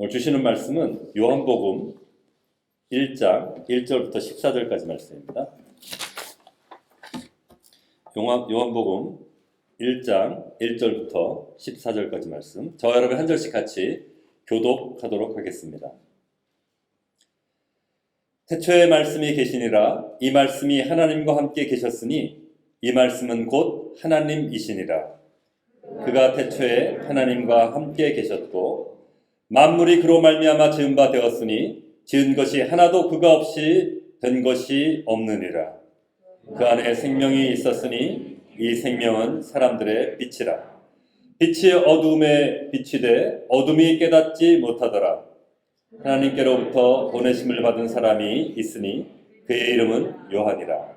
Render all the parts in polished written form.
오늘 주시는 말씀은 요한복음 1장 1절부터 14절까지 말씀입니다. 요한복음 1장 1절부터 14절까지 말씀. 저와 여러분 한 절씩 같이 교독하도록 하겠습니다. 태초에 말씀이 계시니라. 이 말씀이 하나님과 함께 계셨으니 이 말씀은 곧 하나님이시니라. 그가 태초에 하나님과 함께 계셨고 만물이 그로 말미암아 지은 바 되었으니 지은 것이 하나도 그가 없이 된 것이 없느니라. 그 안에 생명이 있었으니 이 생명은 사람들의 빛이라. 빛이 어둠에 비치되 어둠이 깨닫지 못하더라. 하나님께로부터 보내심을 받은 사람이 있으니 그의 이름은 요한이라.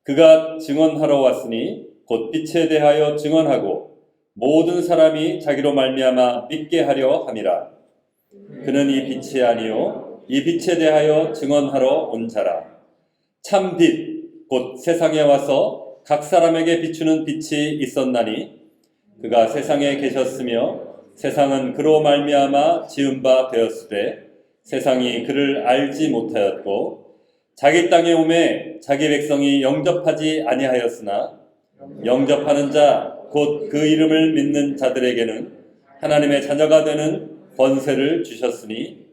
그가 증언하러 왔으니 곧 빛에 대하여 증언하고 모든 사람이 자기로 말미암아 믿게 하려 함이라. 그는 이 빛이 아니요 이 빛에 대하여 증언하러 온 자라. 참 빛, 곧 세상에 와서 각 사람에게 비추는 빛이 있었나니 그가 세상에 계셨으며 세상은 그로 말미암아 지은 바 되었으되 세상이 그를 알지 못하였고 자기 땅에 오매 자기 백성이 영접하지 아니하였으나 영접하는 자 곧 그 이름을 믿는 자들에게는 하나님의 자녀가 되는 권세를 주셨으니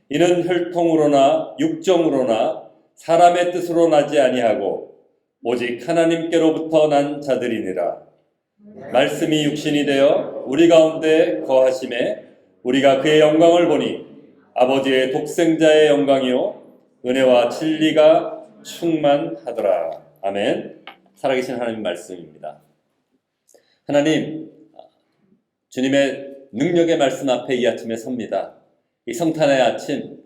이는 혈통으로나 육정으로나 사람의 뜻으로 나지 아니하고 오직 하나님께로부터 난 자들이니라. 말씀이 육신이 되어 우리 가운데 거하심에 우리가 그의 영광을 보니 아버지의 독생자의 영광이요 은혜와 진리가 충만하더라. 아멘. 살아계신 하나님 말씀입니다. 하나님, 주님의 능력의 말씀 앞에 이 아침에 섭니다. 이 성탄의 아침,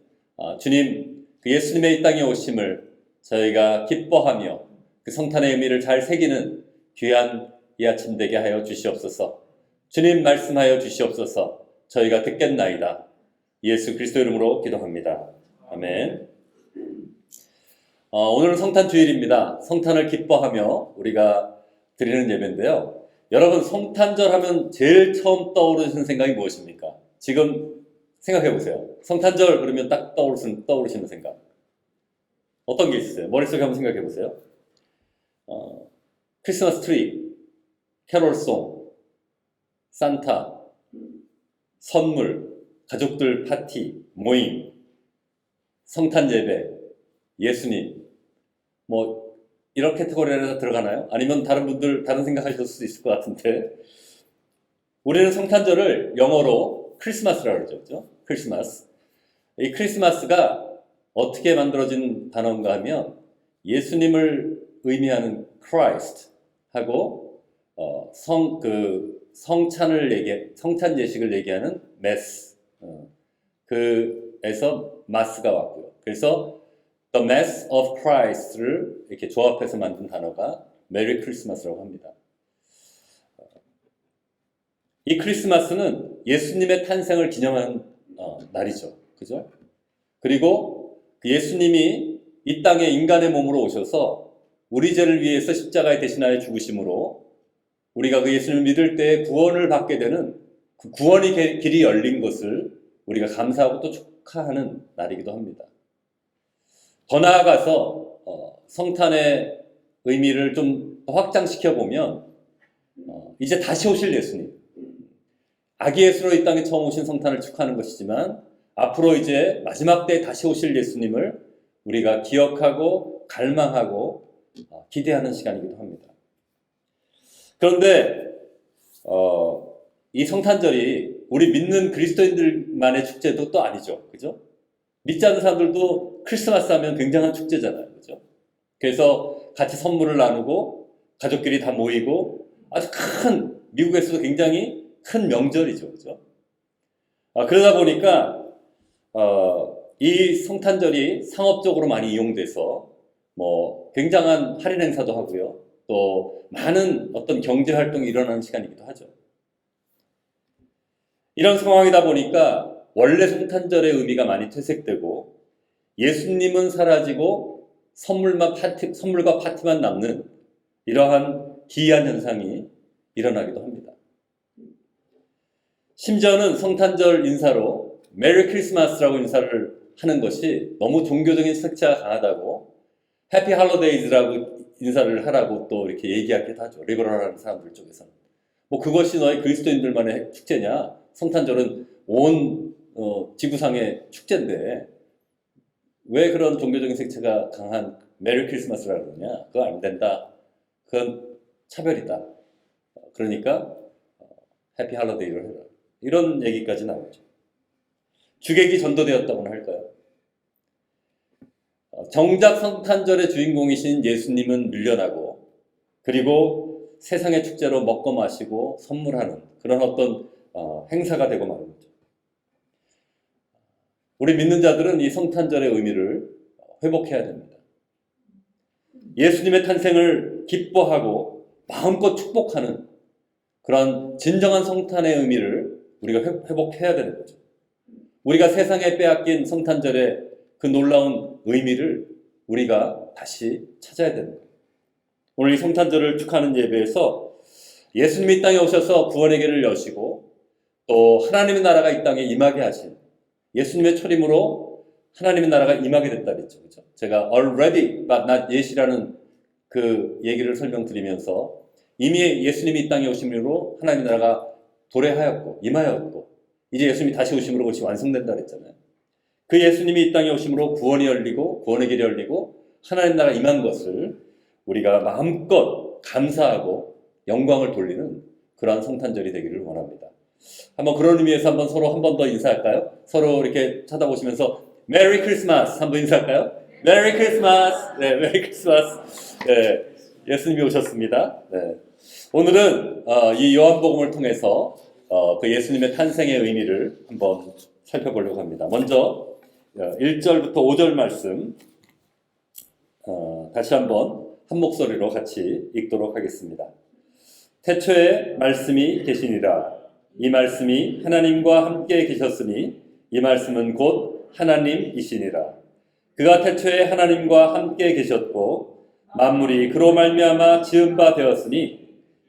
주님, 그 예수님의 이 땅에 오심을 저희가 기뻐하며 그 성탄의 의미를 잘 새기는 귀한 이 아침 되게 하여 주시옵소서. 주님 말씀하여 주시옵소서. 저희가 듣겠나이다. 예수 그리스도 이름으로 기도합니다. 아멘. 오늘은 성탄 주일입니다. 성탄을 기뻐하며 우리가 드리는 예배인데요. 여러분, 성탄절 하면 제일 처음 떠오르시는 생각이 무엇입니까? 지금 생각해 보세요. 성탄절 그러면 딱 떠오르시는 생각. 어떤 게 있으세요? 머릿속에 한번 생각해 보세요. 크리스마스 트리, 캐롤송, 산타, 선물, 가족들 파티, 모임, 성탄 예배, 예수님, 이런 캐테고리에 들어가나요? 아니면 다른 분들 다른 생각하실 수도 있을 것 같은데 우리는 성탄절을 영어로 크리스마스라고 그러죠. 크리스마스. 이 크리스마스가 어떻게 만들어진 단어인가 하면 예수님을 의미하는 Christ하고 성찬 예식을 얘기하는 Mass 그에서 마스가 왔고요. 그래서 The Mass of Christ를 이렇게 조합해서 만든 단어가 메리 크리스마스라고 합니다. 이 크리스마스는 예수님의 탄생을 기념하는 날이죠. 그죠? 그리고 그 예수님이 이 땅에 인간의 몸으로 오셔서 우리 죄를 위해서 십자가에 대신하여 죽으심으로 우리가 그 예수님을 믿을 때 구원을 받게 되는 그 구원의 길이 열린 것을 우리가 감사하고 또 축하하는 날이기도 합니다. 더 나아가서 성탄의 의미를 좀 더 확장시켜 보면 이제 다시 오실 예수님, 아기 예수로 이 땅에 처음 오신 성탄을 축하하는 것이지만 앞으로 이제 마지막 때에 다시 오실 예수님을 우리가 기억하고 갈망하고 기대하는 시간이기도 합니다. 그런데 이 성탄절이 우리 믿는 그리스도인들만의 축제도 또 아니죠. 그죠? 믿지 않는 사람들도 크리스마스 하면 굉장한 축제잖아요. 그죠? 그래서 같이 선물을 나누고 가족끼리 다 모이고 아주 미국에서도 굉장히 큰 명절이죠. 그죠? 그러다 보니까 이 성탄절이 상업적으로 많이 이용돼서 굉장한 할인 행사도 하고요. 또 많은 어떤 경제 활동이 일어나는 시간이기도 하죠. 이런 상황이다 보니까 원래 성탄절의 의미가 많이 퇴색되고 예수님은 사라지고 선물과 파티만 남는 이러한 기이한 현상이 일어나기도 합니다. 심지어는 성탄절 인사로 메리 크리스마스라고 인사를 하는 것이 너무 종교적인 색채가 강하다고 해피 할로데이즈라고 인사를 하라고 또 이렇게 얘기하기도 하죠. 리버럴한 사람들 쪽에서는. 뭐 그것이 너희 그리스도인들만의 축제냐? 성탄절은 온 지구상의 축제인데 왜 그런 종교적인 색채가 강한 메리 크리스마스라고 그러냐? 그거 안 된다. 그건 차별이다. 그러니까 해피 할로데이를 해라. 이런 얘기까지 나오죠. 주객이 전도되었다고는 할까요? 정작 성탄절의 주인공이신 예수님은 밀려나고 그리고 세상의 축제로 먹고 마시고 선물하는 그런 어떤 행사가 되고 마는 거죠. 우리 믿는 자들은 이 성탄절의 의미를 회복해야 됩니다. 예수님의 탄생을 기뻐하고 마음껏 축복하는 그런 진정한 성탄의 의미를 우리가 회복해야 되는 거죠. 우리가 세상에 빼앗긴 성탄절의 그 놀라운 의미를 우리가 다시 찾아야 되는 거예요. 오늘 이 성탄절을 축하하는 예배에서 예수님이 이 땅에 오셔서 구원의 길을 여시고 또 하나님의 나라가 이 땅에 임하게 하신 예수님의 초림으로 하나님의 나라가 임하게 됐다 그랬죠. 그렇죠? 제가 already but not yet이라는 그 얘기를 설명드리면서 이미 예수님이 이 땅에 오심으로 하나님의 나라가 도래하였고 임하였고 이제 예수님이 다시 오심으로 그것이 완성된다 그랬잖아요. 그 예수님이 이 땅에 오심으로 구원이 열리고 구원의 길이 열리고 하나님 나라가 임한 것을 우리가 마음껏 감사하고 영광을 돌리는 그러한 성탄절이 되기를 원합니다. 한번 그런 의미에서 한번 서로 한 번 더 인사할까요? 서로 이렇게 쳐다보시면서 메리 크리스마스 한번 인사할까요? 메리 크리스마스. 네, 메리 크리스마스. 네, 예수님이 오셨습니다. 네. 오늘은 이 요한복음을 통해서 그 예수님의 탄생의 의미를 한번 살펴보려고 합니다. 먼저 1절부터 5절 말씀 다시 한번 한 목소리로 같이 읽도록 하겠습니다. 태초에 말씀이 계시니라. 이 말씀이 하나님과 함께 계셨으니 이 말씀은 곧 하나님이시니라. 그가 태초에 하나님과 함께 계셨고 만물이 그로 말미암아 지은 바 되었으니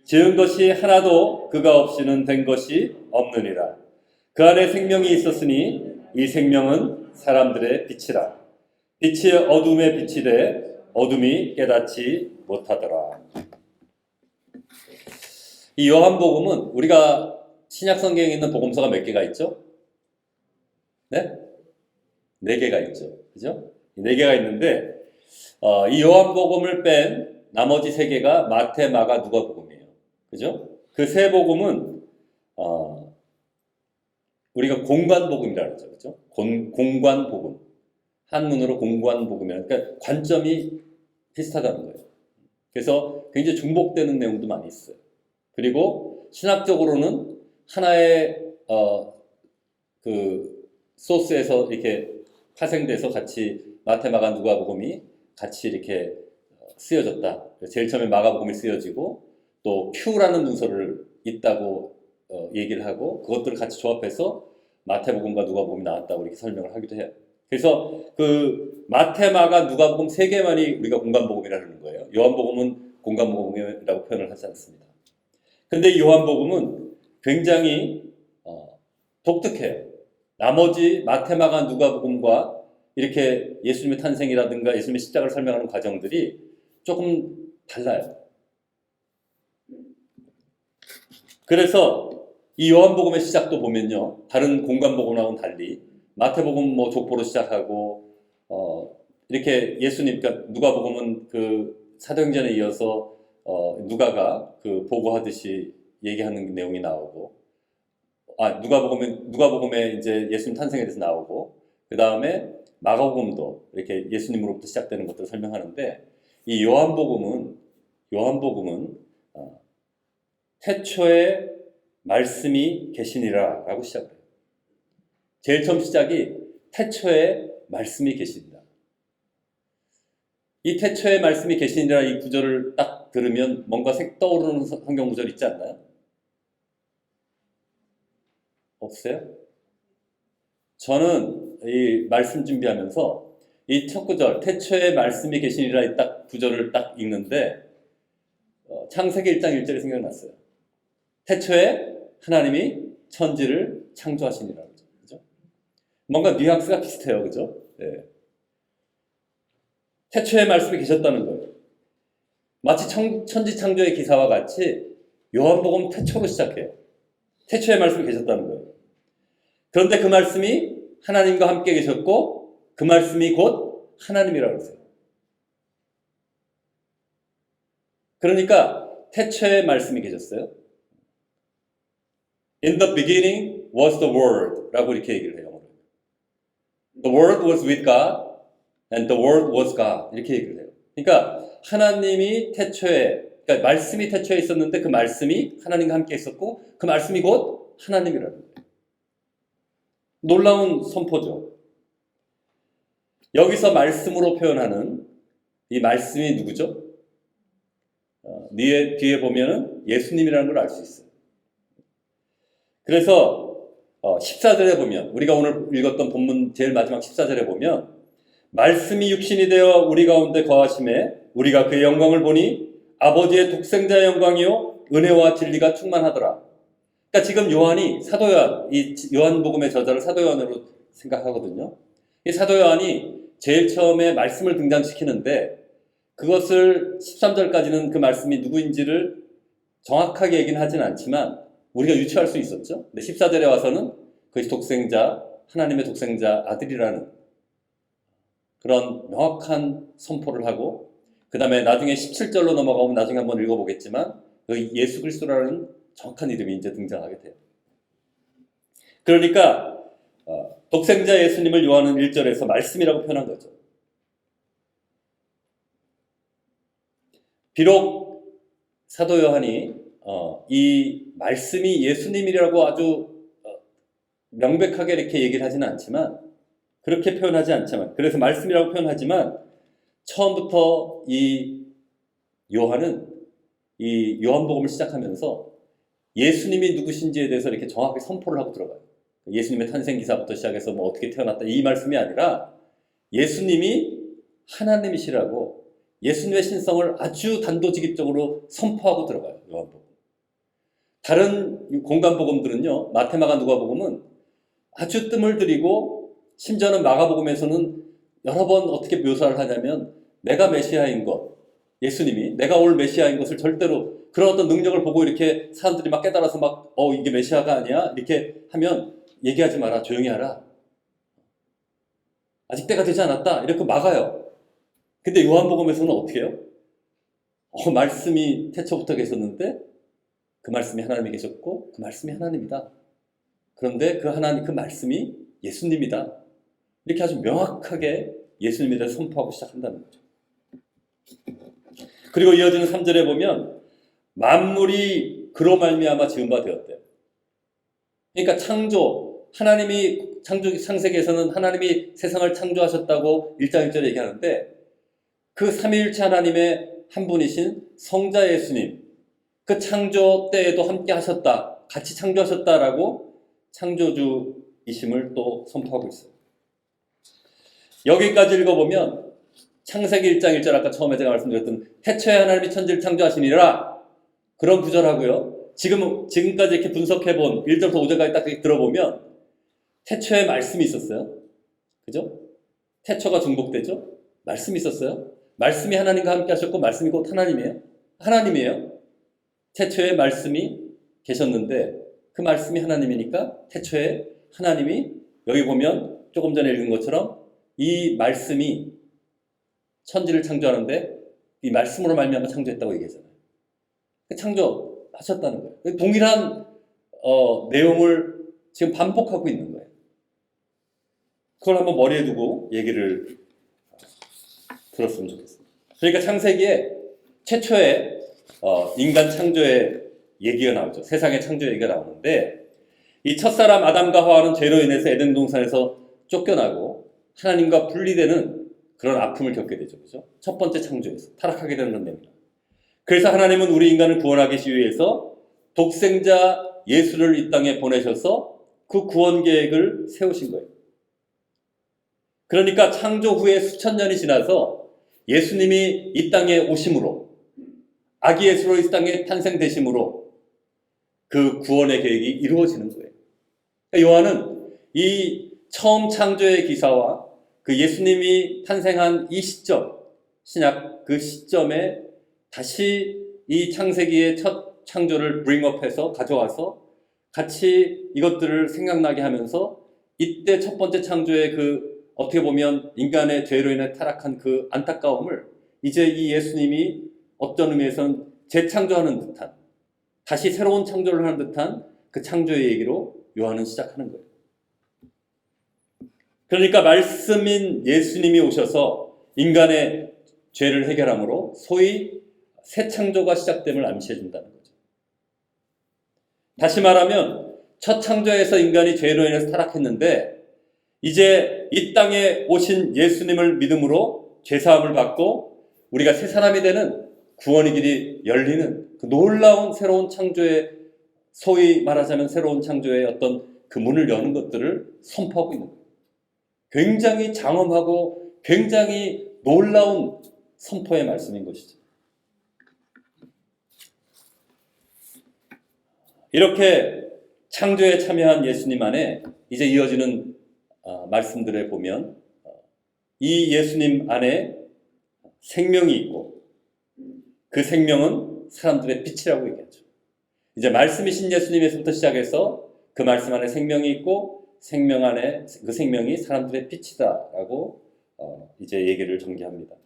지은 것이 하나도 그가 없이는 된 것이 없느니라. 그 안에 생명이 있었으니 이 생명은 사람들의 빛이라. 빛이 어둠에 비치되 어둠이 깨닫지 못하더라. 이 요한복음은 우리가 신약 성경에 있는 복음서가 몇 개가 있죠? 네? 4개가 있죠. 그죠? 4개가 있는데 이 요한복음을 뺀 나머지 3개가 마태, 마가, 누가복음이에요. 그죠? 그 세 복음은 우리가 공관복음이라고 하죠. 그죠? 공관복음. 한문으로 공관복음이라는 그러니까 관점이 비슷하다는 거예요. 그래서 굉장히 중복되는 내용도 많이 있어요. 그리고 신학적으로는 하나의 그 소스에서 이렇게 파생돼서 같이 마태, 마가, 누가복음이 같이 이렇게 쓰여졌다. 제일 처음에 마가복음이 쓰여지고 또 Q라는 문서를 있다고 얘기를 하고 그것들을 같이 조합해서 마태복음과 누가복음이 나왔다고 이렇게 설명을 하기도 해요. 그래서 그 마태, 마가, 누가복음 3개만이 우리가 공관복음이라는 거예요. 요한복음은 공관복음이라고 표현을 하지 않습니다. 근데 이 요한복음은 굉장히 독특해요. 나머지 마태, 마가, 누가복음과 이렇게 예수님의 탄생이라든가 예수님의 십자가를 설명하는 과정들이 조금 달라요. 그래서 이 요한복음의 시작도 보면요. 다른 공관복음하고는 달리 마태복음 뭐 족보로 시작하고 이렇게 예수님 그러니까 누가복음은 그 사도행전에 이어서 누가가 그 보고하듯이 얘기하는 내용이 나오고 누가복음에 이제 예수님 탄생에 대해서 나오고 그 다음에 마가복음도 이렇게 예수님으로부터 시작되는 것들을 설명하는데 이 요한복음은 태초에 말씀이 계시니라 라고 시작해요. 제일 처음 시작이 태초에 말씀이 계시니라. 이 태초에 말씀이 계시니라 이 구절을 딱 들으면 뭔가 떠오르는 성경 구절 있지 않나요? 없어요? 저는 이 말씀 준비하면서 이 첫 구절 태초에 말씀이 계시니라 이 딱 구절을 딱 읽는데 창세기 1장 1절이 생각났어요. 태초에 하나님이 천지를 창조하시니라. 그죠? 뭔가 뉘앙스가 비슷해요. 그죠? 예. 태초에 말씀이 계셨다는 거예요. 마치 천지창조의 기사와 같이 요한복음 태초로 시작해요. 태초에 말씀이 계셨다는 거예요. 그런데 그 말씀이 하나님과 함께 계셨고 그 말씀이 곧 하나님이라고 했어요. 그러니까 태초에 말씀이 계셨어요. In the beginning was the Word 라고 이렇게 얘기를 해요. The Word was with God and the Word was God 이렇게 얘기를 해요. 그러니까 하나님이 태초에, 그러니까 말씀이 태초에 있었는데 그 말씀이 하나님과 함께 있었고 그 말씀이 곧 하나님이라는 거예요. 놀라운 선포죠. 여기서 말씀으로 표현하는 이 말씀이 누구죠? 뒤에 보면은 예수님이라는 걸 알 수 있어요. 그래서 14절에 보면, 우리가 오늘 읽었던 본문 제일 마지막 14절에 보면 말씀이 육신이 되어 우리 가운데 거하심에 우리가 그의 영광을 보니 아버지의 독생자의 영광이요 은혜와 진리가 충만하더라. 그러니까 지금 요한이, 사도 요한, 이 요한복음의 저자를 사도 요한으로 생각하거든요. 이 사도 요한이 제일 처음에 말씀을 등장시키는데 그것을 13절까지는 그 말씀이 누구인지를 정확하게 얘기는 하진 않지만 우리가 유추할 수 있었죠. 근데 14절에 와서는 그것이 독생자, 하나님의 독생자 아들이라는 그런 명확한 선포를 하고, 그 다음에 나중에 17절로 넘어가면 나중에 한번 읽어보겠지만 그 예수 그리스도라는 정확한 이름이 이제 등장하게 돼요. 그러니까 독생자 예수님을 요한은 1절에서 말씀이라고 표현한 거죠. 비록 사도 요한이 이 말씀이 예수님이라고 아주 명백하게 이렇게 얘기를 하지는 않지만, 그렇게 표현하지 않지만, 그래서 말씀이라고 표현하지만 처음부터 이 요한은 이 요한복음을 시작하면서 예수님이 누구신지에 대해서 이렇게 정확히 선포를 하고 들어가요. 예수님의 탄생 기사부터 시작해서 뭐 어떻게 태어났다 이 말씀이 아니라 예수님이 하나님이시라고 예수님의 신성을 아주 단도직입적으로 선포하고 들어가요. 요한복음. 다른 공간복음들은요, 마태, 마가, 누가복음은 아주 뜸을 들이고 심지어는 마가복음에서는 여러 번 어떻게 묘사를 하냐면 내가 메시아인 것, 예수님이 내가 올 메시아인 것을 절대로 그런 어떤 능력을 보고 이렇게 사람들이 막 깨달아서 막 이게 메시아가 아니야? 이렇게 하면 얘기하지 마라, 조용히 하라. 아직 때가 되지 않았다. 이렇게 막아요. 근데 요한복음에서는 어떻게 해요? 말씀이 태초부터 계셨는데 그 말씀이 하나님이 계셨고 그 말씀이 하나님이다. 그런데 그 하나님, 그 말씀이 예수님이다. 이렇게 아주 명확하게 예수님에 대해서 선포하고 시작한다는 거죠. 그리고 이어지는 3절에 보면 만물이 그로 말미암아 지은 바 되었대요. 그러니까 창조, 하나님이 창세기에서는 하나님이 세상을 창조하셨다고 1장 1절에 얘기하는데 그 삼위일체 하나님의 한 분이신 성자 예수님, 그 창조 때에도 함께 하셨다, 같이 창조하셨다라고 창조주이심을 또 선포하고 있어요. 여기까지 읽어보면 창세기 1장 1절, 아까 처음에 제가 말씀드렸던 태초에 하나님이 천지를 창조하시니라, 그런 구절하고요, 지금까지 이렇게 분석해본 1절부터 5절까지 딱 들어보면 태초에 말씀이 있었어요. 그죠? 태초가 중복되죠? 말씀이 있었어요. 말씀이 하나님과 함께 하셨고 말씀이 곧 하나님이에요. 태초에 말씀이 계셨는데 그 말씀이 하나님이니까 태초에 하나님이, 여기 보면 조금 전에 읽은 것처럼 이 말씀이 천지를 창조하는데 이 말씀으로 말미암아 창조했다고 얘기하잖아요. 창조하셨다는 거예요. 동일한 내용을 지금 반복하고 있는 거예요. 그걸 한번 머리에 두고 얘기를 들었으면 좋겠습니다. 그러니까 창세기에 최초의 인간 창조의 얘기가 나오죠. 세상의 창조 얘기가 나오는데 이 첫사람 아담과 하와는 죄로 인해서 에덴 동산에서 쫓겨나고 하나님과 분리되는 그런 아픔을 겪게 되죠. 그죠? 첫 번째 창조에서 타락하게 되는 겁니다. 그래서 하나님은 우리 인간을 구원하기 위해서 독생자 예수를 이 땅에 보내셔서 그 구원 계획을 세우신 거예요. 그러니까 창조 후에 수천 년이 지나서 예수님이 이 땅에 오심으로, 아기 예수로 이 땅에 탄생되심으로 그 구원의 계획이 이루어지는 거예요. 그러니까 요한은 이 처음 창조의 기사와 그 예수님이 탄생한 이 시점, 신약 그 시점에 다시 이 창세기의 첫 창조를 브링업해서 가져와서 같이 이것들을 생각나게 하면서 이때 첫 번째 창조의 그 어떻게 보면 인간의 죄로 인해 타락한 그 안타까움을 이제 이 예수님이 어떤 의미에서는 재창조하는 듯한, 다시 새로운 창조를 하는 듯한 그 창조의 얘기로 요한은 시작하는 거예요. 그러니까 말씀인 예수님이 오셔서 인간의 죄를 해결함으로 소위 새 창조가 시작됨을 암시해 준다는 거죠. 다시 말하면 첫 창조에서 인간이 죄로 인해서 타락했는데 이제 이 땅에 오신 예수님을 믿음으로 죄사함을 받고 우리가 새 사람이 되는 구원의 길이 열리는 그 놀라운 새로운 창조의, 소위 말하자면 새로운 창조의 어떤 그 문을 여는 것들을 선포하고 있는 거예요. 굉장히 장엄하고 굉장히 놀라운 선포의 말씀인 것이죠. 이렇게 창조에 참여한 예수님 안에 이제 이어지는 말씀들에 보면 이 예수님 안에 생명이 있고 그 생명은 사람들의 빛이라고 얘기하죠. 이제 말씀이신 예수님에서부터 시작해서 그 말씀 안에 생명이 있고 생명 안에 그 생명이 사람들의 빛이다라고 이제 얘기를 전개합니다.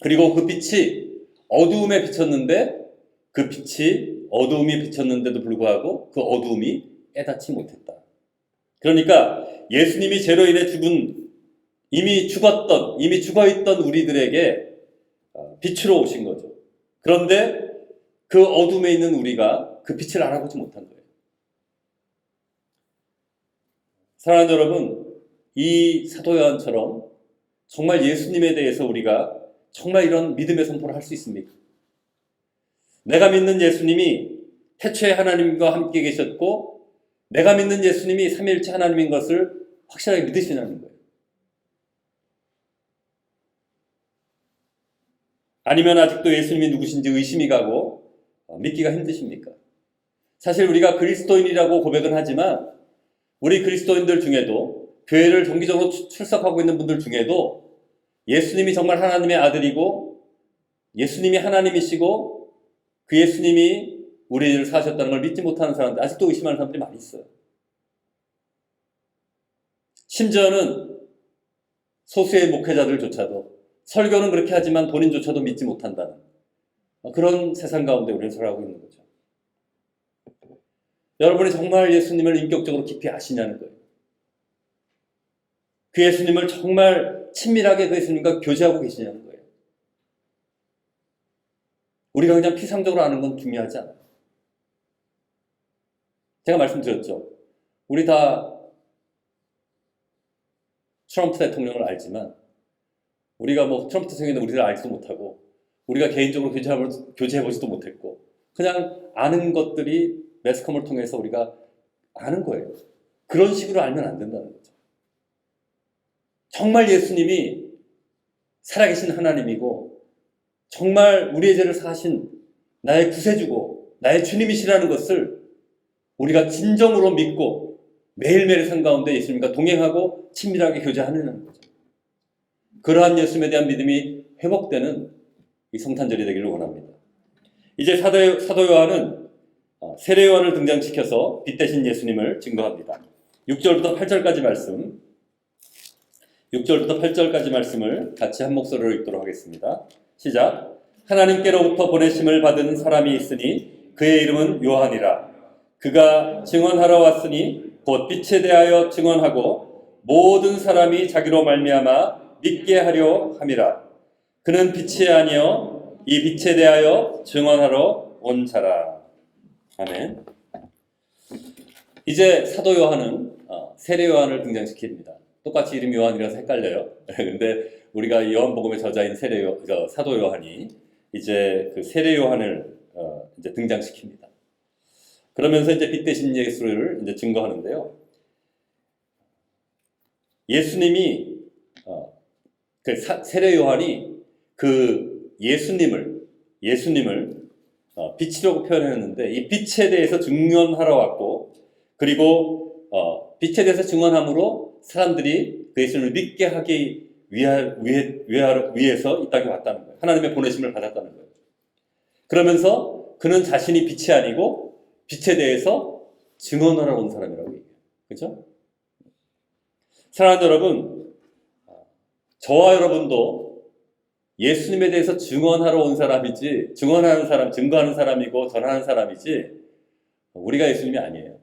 그리고 그 빛이 어두움에 비쳤는데 그 빛이 어두움이 비쳤는데도 불구하고 그 어두움이 깨닫지 못했다. 그러니까 예수님이 죄로 인해 이미 죽어있던 우리들에게 빛으로 오신 거죠. 그런데 그 어둠에 있는 우리가 그 빛을 알아보지 못한 거예요. 사랑하는 여러분, 이 사도 요한처럼 정말 예수님에 대해서 우리가 정말 이런 믿음의 선포를 할 수 있습니까? 내가 믿는 예수님이 태초에 하나님과 함께 계셨고 내가 믿는 예수님이 삼위일체 하나님인 것을 확실하게 믿으시냐는 거예요. 아니면 아직도 예수님이 누구신지 의심이 가고 믿기가 힘드십니까? 사실 우리가 그리스도인이라고 고백은 하지만 우리 그리스도인들 중에도 교회를 정기적으로 출석하고 있는 분들 중에도 예수님이 정말 하나님의 아들이고 예수님이 하나님이시고 그 예수님이 우리를 사셨다는 걸 믿지 못하는 사람들, 아직도 의심하는 사람들이 많이 있어요. 심지어는 소수의 목회자들조차도 설교는 그렇게 하지만 본인조차도 믿지 못한다는 그런 세상 가운데 우리는 살아가고 있는 거죠. 여러분이 정말 예수님을 인격적으로 깊이 아시냐는 거예요. 그 예수님을 정말 친밀하게 그 예수님과 교제하고 계시냐는 거예요. 우리가 그냥 피상적으로 아는 건 중요하지 않아요. 제가 말씀드렸죠. 우리 다 트럼프 대통령을 알지만 우리가 트럼프 대통령은 우리를 알지도 못하고 우리가 개인적으로 교제해보지도 못했고 그냥 아는 것들이 매스컴을 통해서 우리가 아는 거예요. 그런 식으로 알면 안 된다는 거죠. 정말 예수님이 살아계신 하나님이고 정말 우리의 죄를 사하신 나의 구세주고 나의 주님이시라는 것을 우리가 진정으로 믿고 매일매일 삶 가운데 예수님과 동행하고 친밀하게 교제하는 거죠. 그러한 예수님에 대한 믿음이 회복되는 이 성탄절이 되기를 원합니다. 이제 사도 요한은 세례 요한을 등장시켜서 빛 대신 예수님을 증거합니다. 6절부터 8절까지 말씀, 6절부터 8절까지 말씀을 같이 한 목소리로 읽도록 하겠습니다. 시작. 하나님께로부터 보내심을 받은 사람이 있으니 그의 이름은 요한이라. 그가 증언하러 왔으니 곧 빛에 대하여 증언하고 모든 사람이 자기로 말미암아 믿게 하려 함이라. 그는 빛이 아니요 이 빛에 대하여 증언하러 온 자라. 아멘. 이제 사도 요한은 세례 요한을 등장시킵니다. 똑같이 이름이 요한이라서 헷갈려요. 근데 우리가 요한복음의 저자인 사도 요한이 이제 그 세례 요한을 이제 등장시킵니다. 그러면서 이제 빛 대신 예수를 이제 증거하는데요. 예수님이 그 세례 요한이 그 예수님을 빛이라고 표현했는데 이 빛에 대해서 증언하러 왔고 그리고 빛에 대해서 증언함으로 사람들이 그 예수님을 믿게 하기 위해서 이 땅에 왔다는 거예요. 하나님의 보내심을 받았다는 거예요. 그러면서 그는 자신이 빛이 아니고 빛에 대해서 증언하러 온 사람이라고 얘기해요. 그렇죠? 사랑하는 여러분, 저와 여러분도 예수님에 대해서 증언하러 온 사람이지, 증거하는 사람이고 전하는 사람이지, 우리가 예수님이 아니에요.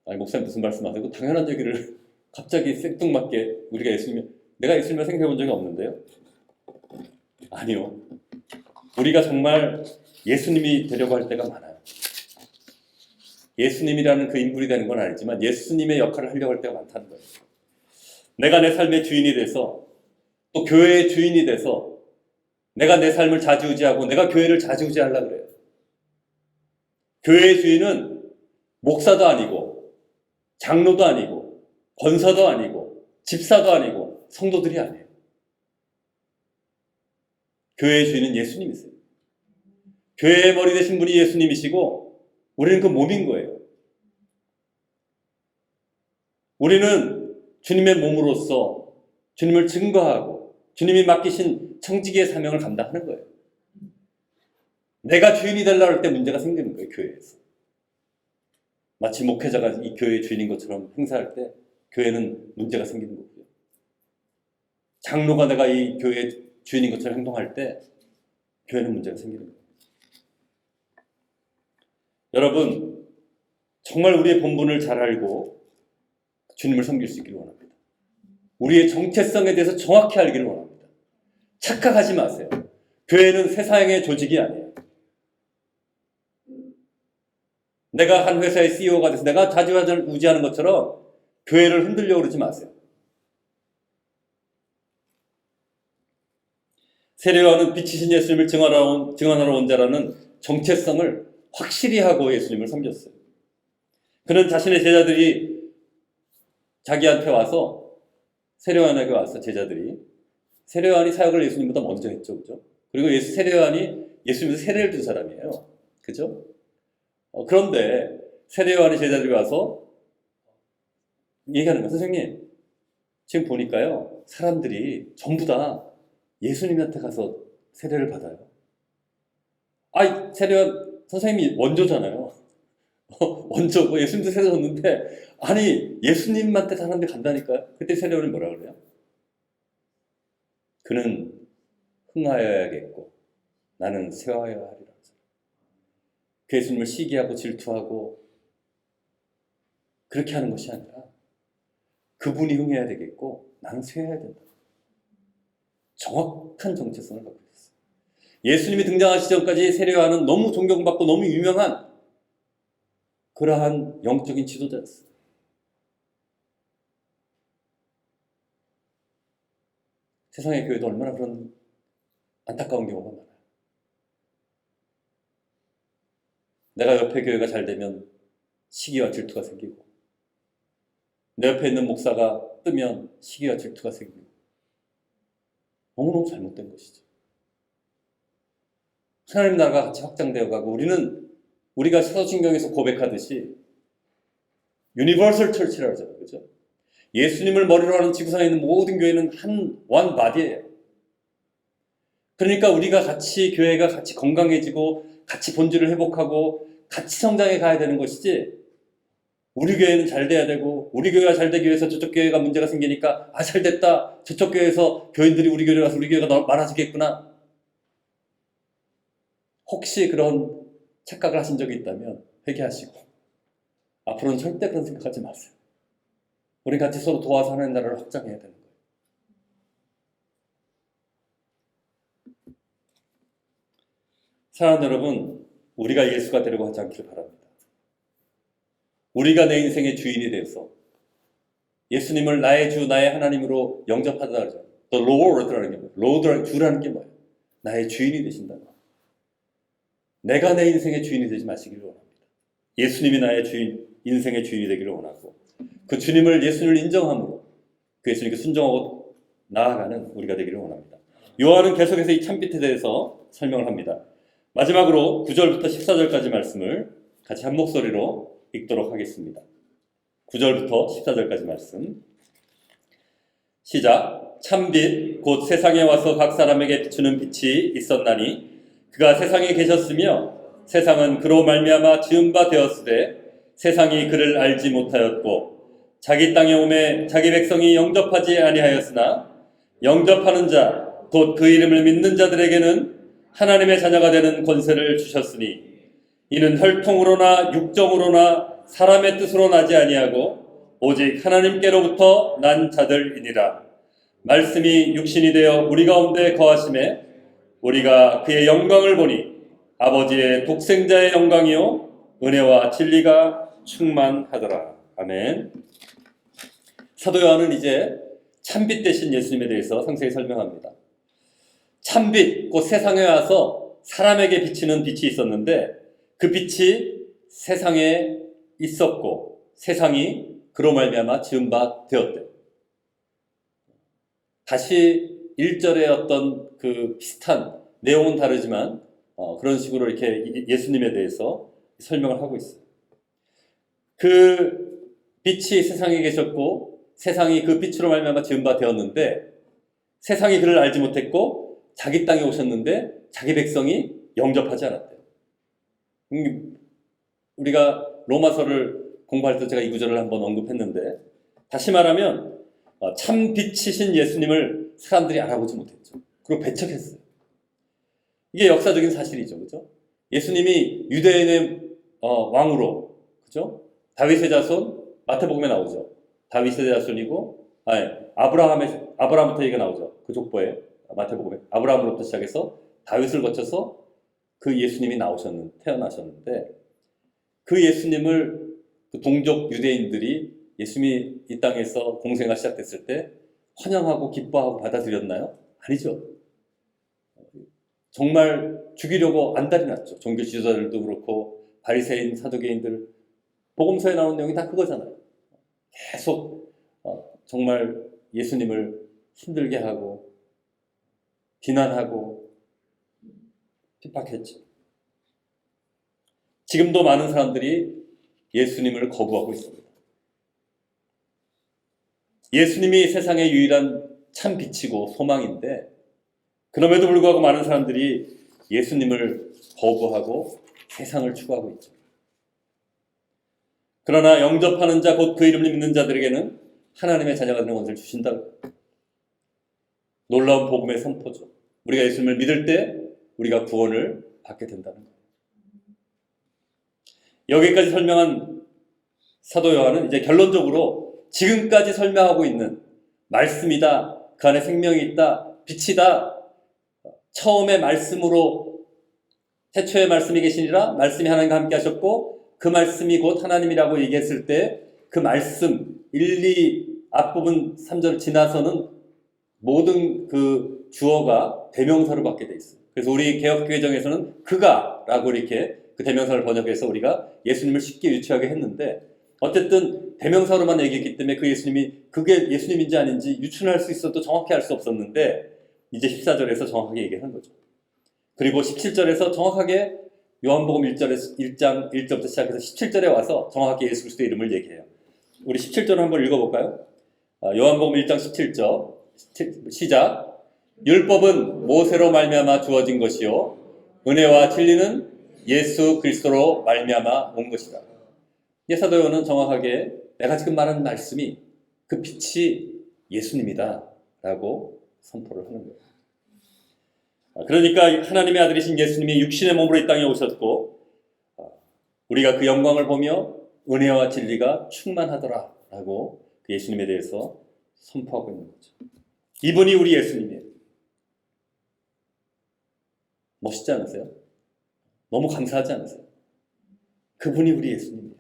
아니, 목사님 무슨 말씀하세요? 당연한 얘기를 갑자기 생뚱맞게 내가 예수님을 생각해 본 적이 없는데요? 아니요. 우리가 정말 예수님이 되려고 할 때가 많아요. 예수님이라는 그 인물이 되는 건 아니지만 예수님의 역할을 하려고 할 때가 많다는 거예요. 내가 내 삶의 주인이 돼서 또 교회의 주인이 돼서 내가 내 삶을 좌지우지하고 내가 교회를 좌지우지하려고 그래요. 교회의 주인은 목사도 아니고 장로도 아니고 권사도 아니고 집사도 아니고 성도들이 아니에요. 교회의 주인은 예수님이세요. 교회의 머리 되신 분이 예수님이시고 우리는 그 몸인 거예요. 우리는 주님의 몸으로서 주님을 증거하고 주님이 맡기신 청지기의 사명을 감당하는 거예요. 내가 주인이 되려고 할 때 문제가 생기는 거예요. 교회에서. 마치 목회자가 이 교회의 주인인 것처럼 행사할 때 교회는 문제가 생기는 거고요. 장로가 내가 이 교회의 주인인 것처럼 행동할 때 교회는 문제가 생기는 거예요. 여러분, 정말 우리의 본분을 잘 알고 주님을 섬길 수 있기를 원합니다. 우리의 정체성에 대해서 정확히 알기를 원합니다. 착각하지 마세요. 교회는 세상의 조직이 아니에요. 내가 한 회사의 CEO가 돼서 내가 좌지우지하는 것처럼 교회를 흔들려고 그러지 마세요. 세례요한은 빛이신 예수님을 증언하러 온 자라는 정체성을 확실히 하고 예수님을 섬겼어요. 그는 자신의 제자들이 자기한테 와서 세례요한에게 와서 세례요한이 사역을 예수님보다 먼저 했죠. 그죠? 그리고 세례요한이 예수님에서 세례를 준 사람이에요. 그죠? 그런데 세례요한의 제자들이 와서 얘기하는 거예요. 선생님, 지금 보니까요, 사람들이 전부 다 예수님한테 가서 세례를 받아요. 세례요한 선생님이 원조잖아요. 원조고 예수님도 세례 줬는데 아니 예수님한테 사람들이 간다니까요. 그때 세례요한이 뭐라 그래요? 그는 흥하여야겠고 나는 쇠하여야 하리라. 그 예수님을 시기하고 질투하고 그렇게 하는 것이 아니라 그분이 흥해야 되겠고 나는 쇠해야 된다. 정확한 정체성을 갖고 있었어요. 예수님이 등장하시기 전까지 세례요한은 너무 존경받고 너무 유명한 그러한 영적인 지도자였어요. 세상의 교회도 얼마나 그런 안타까운 경우가 많아요. 내가 옆에 교회가 잘 되면 시기와 질투가 생기고 내 옆에 있는 목사가 뜨면 시기와 질투가 생기고 너무너무 잘못된 것이죠. 하나님 나라가 같이 확장되어 가고 우리가 사도신경에서 고백하듯이 유니버설 철치라고 하잖아요. 그죠? 예수님을 머리로 하는 지구상에 있는 모든 교회는 원 바디예요. 그러니까 교회가 같이 건강해지고 같이 본질을 회복하고 같이 성장해 가야 되는 것이지 우리 교회는 잘 돼야 되고 우리 교회가 잘 되기 위해서 저쪽 교회가 문제가 생기니까 잘 됐다. 저쪽 교회에서 교인들이 우리 교회로 와서 우리 교회가 많아지겠구나. 혹시 그런 착각을 하신 적이 있다면 회개하시고 앞으로는 절대 그런 생각하지 마세요. 우리 같이 서로 도와서 하나님 나라를 확장해야 되는 거예요. 사랑하는 여러분, 우리가 예수가 되려고 하지 않기를 바랍니다. 우리가 내 인생의 주인이 되어서 예수님을 나의 주, 나의 하나님으로 영접하다 그러죠. 또 Lord라는 게 뭐예요? Lord라는 주라는 게 뭐예요? 나의 주인이 되신다. 내가 내 인생의 주인이 되지 마시기를 원합니다. 예수님이 나의 주인, 인생의 주인이 되기를 원하고 그 예수님을 인정함으로 그 예수님께 순종하고 나아가는 우리가 되기를 원합니다. 요한은 계속해서 이 참빛에 대해서 설명을 합니다. 마지막으로 9절부터 14절까지 말씀을 같이 한 목소리로 읽도록 하겠습니다. 9절부터 14절까지 말씀. 시작. 참빛 곧 세상에 와서 각 사람에게 비추는 빛이 있었나니 그가 세상에 계셨으며 세상은 그로 말미암아 지은 바 되었으되 세상이 그를 알지 못하였고 자기 땅에 오매 자기 백성이 영접하지 아니하였으나 영접하는 자 곧 그 이름을 믿는 자들에게는 하나님의 자녀가 되는 권세를 주셨으니 이는 혈통으로나 육정으로나 사람의 뜻으로 나지 아니하고 오직 하나님께로부터 난 자들이니라. 말씀이 육신이 되어 우리 가운데 거하심에 우리가 그의 영광을 보니 아버지의 독생자의 영광이요 은혜와 진리가 충만하더라. 아멘. 사도 요한은 이제 참빛 되신 예수님에 대해서 상세히 설명합니다. 참빛, 곧 세상에 와서 사람에게 비치는 빛이 있었는데 그 빛이 세상에 있었고 세상이 그로 말미암아 지은 바 되었대요. 다시 1절의 어떤 그 비슷한 내용은 다르지만 그런 식으로 이렇게 예수님에 대해서 설명을 하고 있어요. 그 빛이 세상에 계셨고 세상이 그 빛으로 말미암아 지은 바 되었는데 세상이 그를 알지 못했고 자기 땅에 오셨는데 자기 백성이 영접하지 않았대요. 우리가 로마서를 공부할 때 제가 이 구절을 한번 언급했는데 다시 말하면 참 빛이신 예수님을 사람들이 알아보지 못했죠. 그리고 배척했어요. 이게 역사적인 사실이죠. 그죠? 예수님이 유대인의 왕으로, 그죠? 다윗의 자손, 마태복음에 나오죠. 다윗의 자손이고, 아브라함부터 얘기가 나오죠. 그 족보에, 마태복음에. 아브라함으로부터 시작해서 다윗을 거쳐서 그 예수님이 태어나셨는데, 그 예수님을 그 동족 유대인들이 예수님이 이 땅에서 공생활 시작됐을 때 환영하고 기뻐하고 받아들였나요? 아니죠. 정말 죽이려고 안달이 났죠. 종교 지도자들도 그렇고 바리새인, 사두개인들 복음서에 나오는 내용이 다 그거잖아요. 계속 정말 예수님을 힘들게 하고 비난하고 핍박했죠. 지금도 많은 사람들이 예수님을 거부하고 있습니다. 예수님이 세상의 유일한 참 빛이고 소망인데 그럼에도 불구하고 많은 사람들이 예수님을 거부하고 세상을 추구하고 있죠. 그러나 영접하는 자 곧 그 이름을 믿는 자들에게는 하나님의 자녀가 되는 권세를 주신다. 놀라운 복음의 선포죠. 우리가 예수님을 믿을 때 우리가 구원을 받게 된다는 거예요. 여기까지 설명한 사도 요한은 이제 결론적으로 지금까지 설명하고 있는 말씀이다, 그 안에 생명이 있다, 빛이다, 처음에 말씀으로 태초에 말씀이 계시니라 말씀이 하나님과 함께 하셨고 그 말씀이 곧 하나님이라고 얘기했을 때 그 말씀 1, 2 앞부분 3절 지나서는 모든 그 주어가 대명사로 받게 돼 있어요. 그래서 우리 개역개정에서는 그가라고 이렇게 그 대명사를 번역해서 우리가 예수님을 쉽게 유추하게 했는데 어쨌든 대명사로만 얘기했기 때문에 그 예수님이 그게 예수님인지 아닌지 유추할 수 있어도 정확히 알 수 없었는데 이제 14절에서 정확하게 얘기하는 거죠. 그리고 17절에서 정확하게 요한복음 1장 1절부터 시작해서 17절에 와서 정확하게 예수 그리스도의 이름을 얘기해요. 우리 17절 한번 읽어볼까요? 요한복음 1장 17절 시작. 율법은 모세로 말미암아 주어진 것이요 은혜와 진리는 예수 그리스도로 말미암아 온 것이다. 사도 요한은 정확하게 내가 지금 말하는 말씀이 그 빛이 예수님이다 라고 선포를 하는 거예요. 그러니까 하나님의 아들이신 예수님이 육신의 몸으로 이 땅에 오셨고 우리가 그 영광을 보며 은혜와 진리가 충만하더라 라고 그 예수님에 대해서 선포하고 있는 거죠. 이분이 우리 예수님이에요. 멋있지 않으세요? 너무 감사하지 않으세요? 그분이 우리 예수님이에요.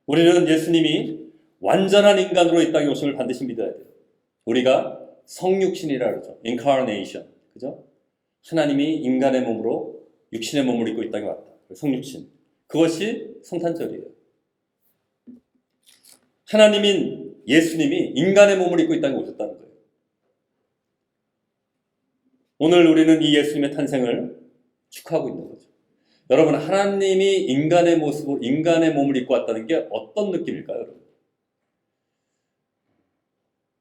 우리는 예수님이 완전한 인간으로 이 땅에 오심을 반드시 믿어야 돼요. 우리가 성육신이라 그러죠. incarnation. 그죠? 하나님이 인간의 몸으로 육신의 몸을 입고 이 땅에 왔다. 성육신. 그것이 성탄절이에요. 하나님인 예수님이 인간의 몸을 입고 이 땅에 오셨다는 거예요. 오늘 우리는 이 예수님의 탄생을 축하하고 있는 거죠. 여러분, 하나님이 인간의 모습으로 인간의 몸을 입고 왔다는 게 어떤 느낌일까요, 여러분?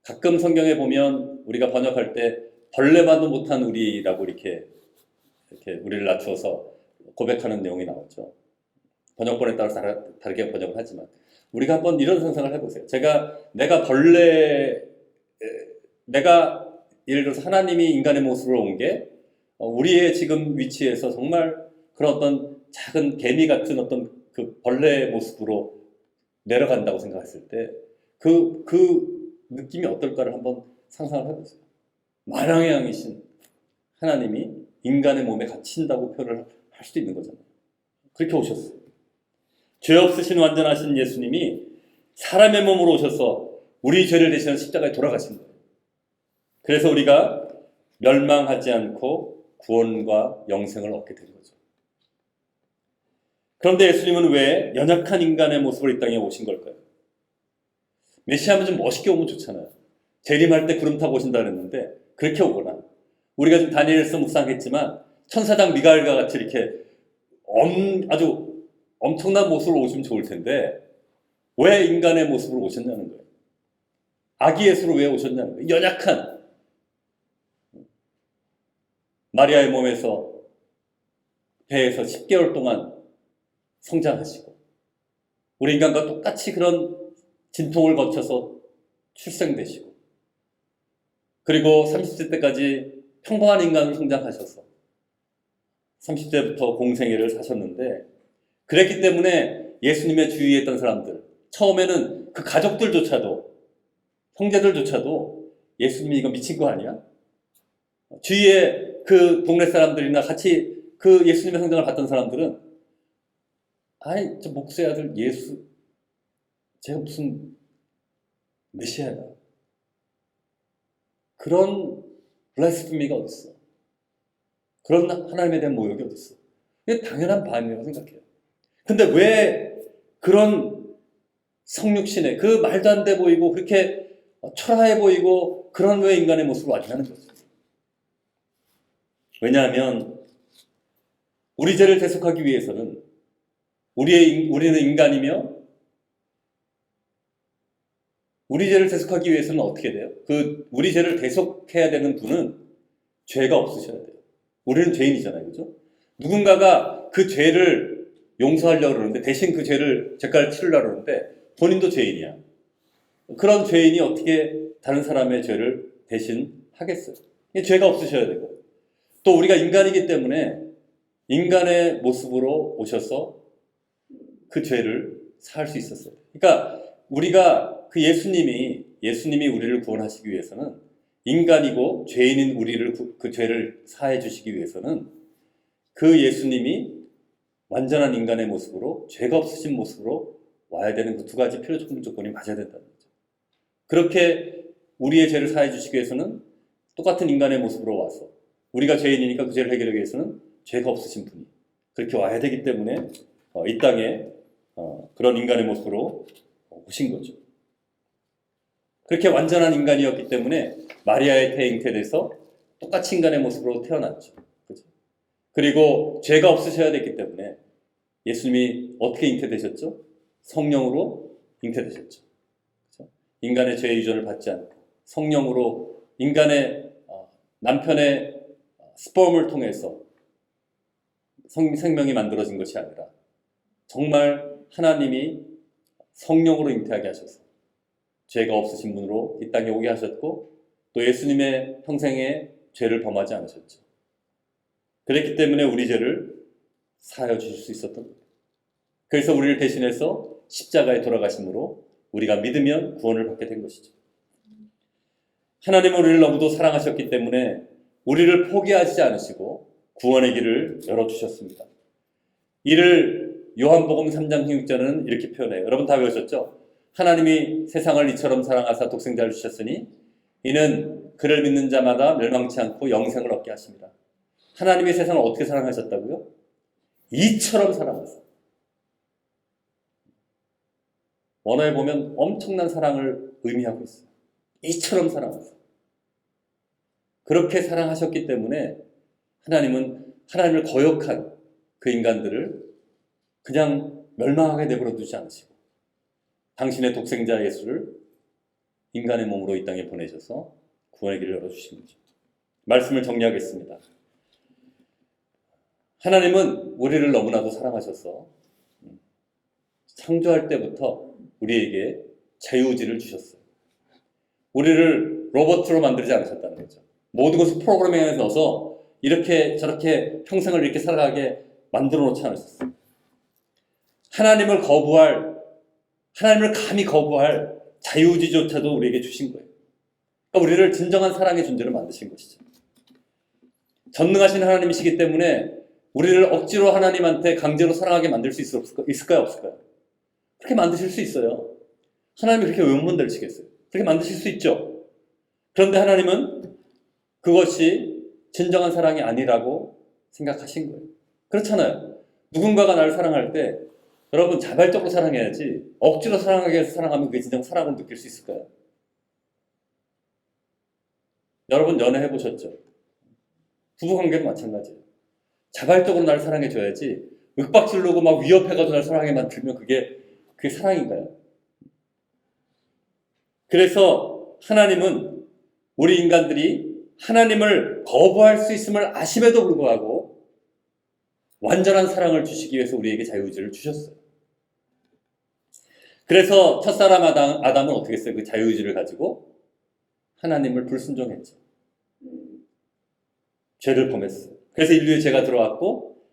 가끔 성경에 보면 우리가 번역할 때 벌레만도 못한 우리라고 이렇게 우리를 낮추어서 고백하는 내용이 나오죠. 번역본에 따라서 다르게 번역을 하지만 우리가 한번 이런 상상을 해보세요. 내가 예를 들어서 하나님이 인간의 모습으로 온 게 우리의 지금 위치에서 정말 그런 어떤 작은 개미 같은 어떤 그 벌레의 모습으로 내려간다고 생각했을 때 그 느낌이 어떨까를 한번 상상을 해보세요. 만왕의 양이신 하나님이 인간의 몸에 갇힌다고 표현을 할 수도 있는 거잖아요. 그렇게 오셨어요. 죄 없으신 완전하신 예수님이 사람의 몸으로 오셔서 우리 죄를 대신한 십자가에 돌아가신 거예요. 그래서 우리가 멸망하지 않고 구원과 영생을 얻게 된 거죠. 그런데 예수님은 왜 연약한 인간의 모습으로 이 땅에 오신 걸까요? 메시아면 좀 멋있게 오면 좋잖아요. 재림할 때 구름 타고 오신다 그랬는데 그렇게 오거나 우리가 좀 다니엘서 묵상했지만 천사장 미가엘과 같이 이렇게 아주 엄청난 모습으로 오시면 좋을 텐데 왜 인간의 모습으로 오셨냐는 거예요. 아기 예수로 왜 오셨냐는 거예요. 연약한 마리아의 몸에서 배에서 10개월 동안 성장하시고 우리 인간과 똑같이 그런 진통을 거쳐서 출생되시고 그리고 30세 때까지 평범한 인간으로 성장하셔서 30세부터 공생애를 사셨는데 그랬기 때문에 예수님의 주위에 있던 사람들 처음에는 그 가족들조차도 형제들조차도 예수님이 이거 미친 거 아니야? 주위에 그 동네 사람들이나 같이 그 예수님의 성장을 봤던 사람들은 아니 저 목사의 아들 예수 제가 무슨 메시아야 그런 블라스피미가 어딨어 그런 하나님에 대한 모욕이 어딨어 이게 당연한 반응이라고 생각해요. 근데 왜 그런 성육신에 그 말도 안 돼 보이고 그렇게 초라해 보이고 그런 왜 인간의 모습으로 왔냐는 거죠. 왜냐하면 우리 죄를 대속하기 위해서는 우리는 인간이며 우리 죄를 대속하기 위해서는 어떻게 돼요? 우리 죄를 대속해야 되는 분은 죄가 없으셔야 돼요. 우리는 죄인이잖아요. 그죠? 누군가가 그 죄를 용서하려고 그러는데 대신 그 죄를 죄가를 치르려고 그러는데 본인도 죄인이야. 그런 죄인이 어떻게 다른 사람의 죄를 대신 하겠어요? 죄가 없으셔야 되고 또 우리가 인간이기 때문에 인간의 모습으로 오셔서 그 죄를 사할 수 있었어요. 그러니까 우리가 그 예수님이 우리를 구원하시기 위해서는 인간이고 죄인인 우리를 그 죄를 사해 주시기 위해서는 그 예수님이 완전한 인간의 모습으로 죄가 없으신 모습으로 와야 되는 그 두 가지 필요 조건이 맞아야 된다는 거죠. 그렇게 우리의 죄를 사해 주시기 위해서는 똑같은 인간의 모습으로 와서 우리가 죄인이니까 그 죄를 해결하기 위해서는 죄가 없으신 분이 그렇게 와야 되기 때문에 이 땅에 그런 인간의 모습으로 오신 거죠. 그렇게 완전한 인간이었기 때문에 마리아의 태에 잉태돼서 똑같이 인간의 모습으로 태어났죠. 그렇죠? 그리고 죄가 없으셔야 됐기 때문에 예수님이 어떻게 잉태되셨죠? 성령으로 잉태되셨죠. 그렇죠? 인간의 죄의 유전을 받지 않고 성령으로 인간의 남편의 스펌을 통해서 생명이 만들어진 것이 아니라 정말 하나님이 성령으로 잉태하게 하셔서 죄가 없으신 분으로 이 땅에 오게 하셨고 또 예수님의 평생에 죄를 범하지 않으셨죠. 그랬기 때문에 우리 죄를 사하여 주실 수 있었던 겁니다. 그래서 우리를 대신해서 십자가에 돌아가심으로 우리가 믿으면 구원을 받게 된 것이죠. 하나님은 우리를 너무도 사랑하셨기 때문에 우리를 포기하지 않으시고 구원의 길을 열어주셨습니다. 이를 요한복음 3장 16절은 이렇게 표현해요. 여러분 다 외우셨죠? 하나님이 세상을 이처럼 사랑하사 독생자를 주셨으니 이는 그를 믿는 자마다 멸망치 않고 영생을 얻게 하십니다. 하나님이 세상을 어떻게 사랑하셨다고요? 이처럼 사랑하사. 원어에 보면 엄청난 사랑을 의미하고 있어요. 이처럼 사랑하사. 그렇게 사랑하셨기 때문에 하나님은 하나님을 거역한 그 인간들을 그냥 멸망하게 내버려 두지 않으시고 당신의 독생자 예수를 인간의 몸으로 이 땅에 보내셔서 구원의 길을 열어주신 거죠. 말씀을 정리하겠습니다. 하나님은 우리를 너무나도 사랑하셔서 창조할 때부터 우리에게 자유의지를 주셨어요. 우리를 로봇으로 만들지 않으셨다는 거죠. 모든 것을 프로그래밍에 넣어서 이렇게 저렇게 평생을 이렇게 살아가게 만들어 놓지 않으셨어요. 하나님을 감히 거부할 자유의지조차도 우리에게 주신 거예요. 그러니까 우리를 진정한 사랑의 존재로 만드신 것이죠. 전능하신 하나님이시기 때문에 우리를 억지로 하나님한테 강제로 사랑하게 만들 수 있을까요? 없을까요? 그렇게 만드실 수 있어요. 하나님이 그렇게 왜 못 만드시겠어요? 그렇게 만드실 수 있죠. 그런데 하나님은 그것이 진정한 사랑이 아니라고 생각하신 거예요. 그렇잖아요. 누군가가 나를 사랑할 때 여러분 자발적으로 사랑해야지 억지로 사랑하게 해서 사랑하면 그게 진정 사랑을 느낄 수 있을까요? 여러분 연애해보셨죠? 부부관계도 마찬가지예요. 자발적으로 나를 사랑해줘야지 윽박지르고 막 위협해가지고 나를 사랑하게 만들면 그게 사랑인가요? 그래서 하나님은 우리 인간들이 하나님을 거부할 수 있음을 아심에도 불구하고 완전한 사랑을 주시기 위해서 우리에게 자유의지를 주셨어요. 그래서 첫사람 아담은 어떻게 했어요? 그 자유의지를 가지고 하나님을 불순종했죠. 죄를 범했어요. 그래서 인류의 죄가 들어왔고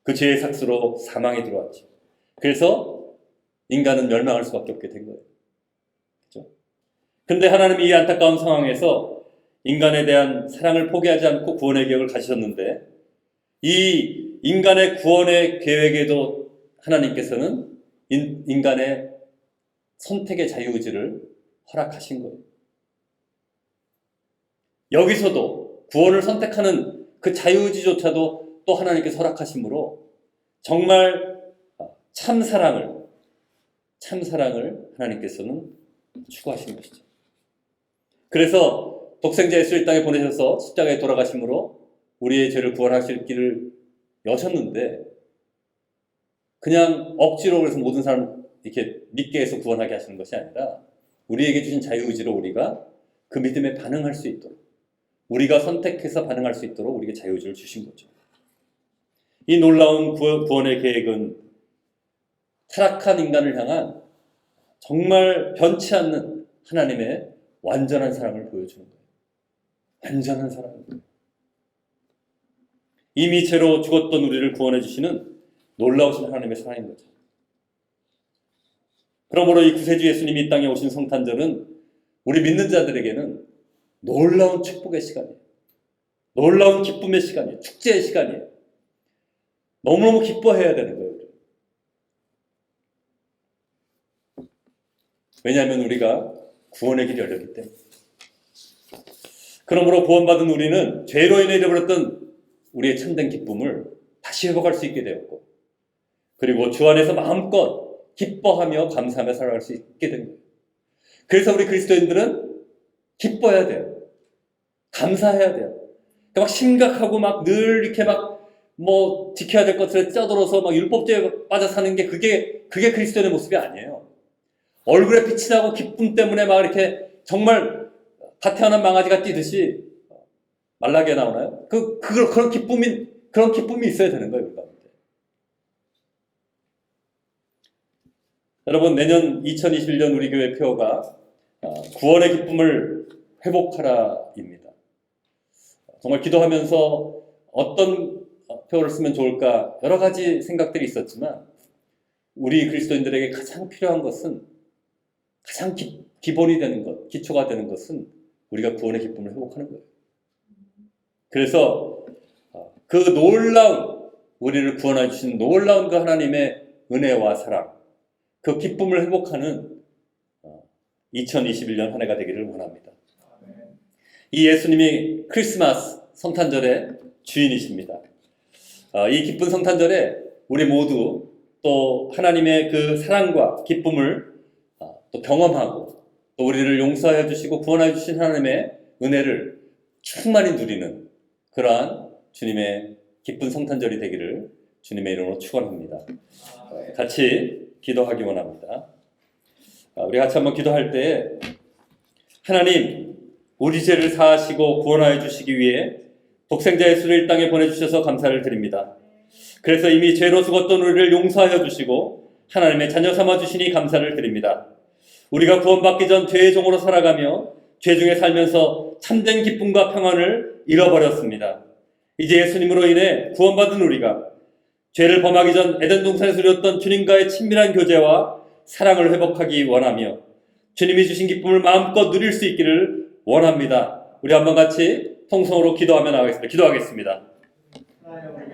그 죄의 삭스로 사망이 들어왔죠. 그래서 인간은 멸망할 수밖에 없게 된 거예요. 그렇죠? 근데 하나님이 이 안타까운 상황에서 인간에 대한 사랑을 포기하지 않고 구원의 계획을 가지셨는데 이 인간의 구원의 계획에도 하나님께서는 인간의 선택의 자유의지를 허락하신 거예요. 여기서도 구원을 선택하는 그 자유의지조차도 또 하나님께서 허락하심으로 정말 참사랑을 하나님께서는 추구하신 것이죠. 그래서 독생자 예수를 이 땅에 보내셔서 십자가에 돌아가심으로 우리의 죄를 구원하실 길을 여셨는데 그냥 억지로 그래서 모든 사람을 이렇게 믿게 해서 구원하게 하시는 것이 아니라 우리에게 주신 자유의지로 우리가 그 믿음에 반응할 수 있도록 우리가 선택해서 반응할 수 있도록 우리에게 자유의지를 주신 거죠. 이 놀라운 구원의 계획은 타락한 인간을 향한 정말 변치 않는 하나님의 완전한 사랑을 보여주는 거예요. 완전한 사랑. 이미 죄로 죽었던 우리를 구원해 주시는 놀라우신 하나님의 사랑인 거죠. 그러므로 이 구세주 예수님이 이 땅에 오신 성탄절은 우리 믿는 자들에게는 놀라운 축복의 시간이에요. 놀라운 기쁨의 시간이에요. 축제의 시간이에요. 너무너무 기뻐해야 되는 거예요. 왜냐하면 우리가 구원의 길이 열렸기 때문에. 그러므로 구원받은 우리는 죄로 인해 잃어버렸던 우리의 참된 기쁨을 다시 회복할 수 있게 되었고 그리고 주 안에서 마음껏 기뻐하며 감사하며 살아갈 수 있게 된 거예요. 그래서 우리 그리스도인들은 기뻐해야 돼요. 감사해야 돼요. 그러니까 막 심각하고 막 늘 이렇게 막 뭐 지켜야 될 것들에 쩌들어서 막 율법죄에 빠져 사는 게 그게 그리스도인의 모습이 아니에요. 얼굴에 빛이 나고 기쁨 때문에 막 이렇게 정말 갓 태어난 망아지가 뛰듯이 말라게 나오나요? 그런 기쁨이 있어야 되는 거예요, 우리 가운데. 여러분, 내년 2021년 우리 교회 표어가 구원의 기쁨을 회복하라입니다. 정말 기도하면서 어떤 표어를 쓰면 좋을까 여러 가지 생각들이 있었지만 우리 그리스도인들에게 가장 필요한 것은 가장 기본이 되는 것, 기초가 되는 것은 우리가 구원의 기쁨을 회복하는 거예요. 그래서 그 놀라운 우리를 구원해 주신 놀라운 그 하나님의 은혜와 사랑, 그 기쁨을 회복하는 2021년 한 해가 되기를 원합니다. 이 예수님이 크리스마스 성탄절의 주인이십니다. 이 기쁜 성탄절에 우리 모두 또 하나님의 그 사랑과 기쁨을 또 경험하고 또 우리를 용서해 주시고 구원해 주신 하나님의 은혜를 충만히 누리는 그러한 주님의 기쁜 성탄절이 되기를 주님의 이름으로 축원합니다. 같이 기도하기 원합니다. 우리 같이 한번 기도할 때 하나님, 우리 죄를 사하시고 구원하여 주시기 위해 독생자 예수를 이 땅에 보내주셔서 감사를 드립니다. 그래서 이미 죄로 죽었던 우리를 용서하여 주시고 하나님의 자녀 삼아 주시니 감사를 드립니다. 우리가 구원받기 전 죄의 종으로 살아가며 죄 중에 살면서 참된 기쁨과 평안을 잃어버렸습니다. 이제 예수님으로 인해 구원받은 우리가 죄를 범하기 전 에덴 동산에서 누렸던 주님과의 친밀한 교제와 사랑을 회복하기 원하며 주님이 주신 기쁨을 마음껏 누릴 수 있기를 원합니다. 우리 한번 같이 통성으로 기도하며 나가겠습니다. 기도하겠습니다.